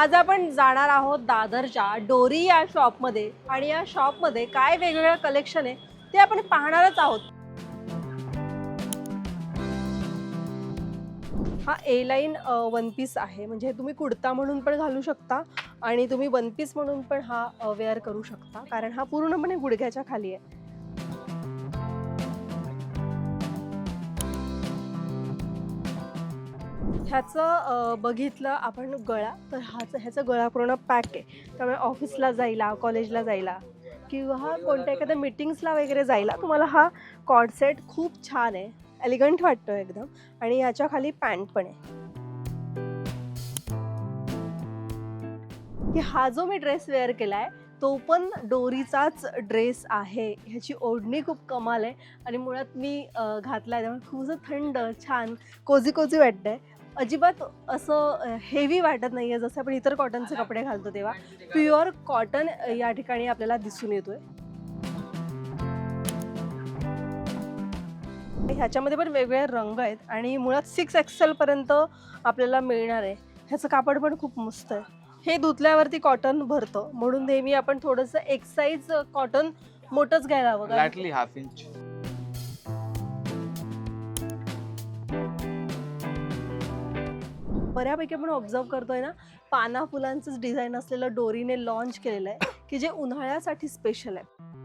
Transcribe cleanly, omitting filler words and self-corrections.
आज आपण जाणार आहोत दादरच्या डोरी या शॉपमध्ये आणि या शॉपमध्ये काय वेगवेगळं कलेक्शन आहे ते आपण पाहणारच आहोत. हा ए लाईन वन पीस आहे, म्हणजे तुम्ही कुर्ता म्हणून पण घालू शकता आणि तुम्ही वन पीस म्हणून पण हा वेअर करू शकता, कारण हा पूर्णपणे गुडघ्याच्या खाली आहे. ह्याचं बघितलं आपण गळा, तर ह्याचा गळा पूर्ण पॅक आहे. त्यामुळे ऑफिसला जायला, कॉलेजला जायला किंवा कोणत्या एखाद्या मीटिंग्सला वगैरे जायला तुम्हाला हा कॉर्ड सेट खूप छान आहे, एलिगंट वाटतो एकदम. आणि याच्या खाली पॅन्ट पण आहे. की हा जो मी ड्रेस वेअर केला आहे तो पण डोरीचाच ड्रेस आहे. ह्याची ओढणी खूप कमाल आहे आणि मुळात मी घातला आहे त्यामुळे खूप असं थंड, छान, कोझी कोझी वाटतंय. अजिबात असं हेवी वाटत नाही आहे जसं आपण इतर कॉटनचे कपडे घालतो तेव्हा. प्युअर कॉटन या ठिकाणी आपल्याला दिसून येतोय. ह्याच्यामध्ये पण वेगवेगळे रंग आहेत आणि मुळात 6XL पर्यंत आपल्याला मिळणार आहे. ह्याचं कापड पण खूप मस्त आहे. हे धुतल्यावरती कॉटन भरतं, म्हणून नेहमी आपण थोडंसं एक साईज कॉटन मोठंच घ्यायला हवं. Lightly half inch. बऱ्यापैकी आपण ऑब्झर्व करतोय ना, पाना फुलांचंच डिझाईन असलेलं डोरीने लॉन्च केलेलं आहे की जे उन्हाळ्यासाठी स्पेशल आहे.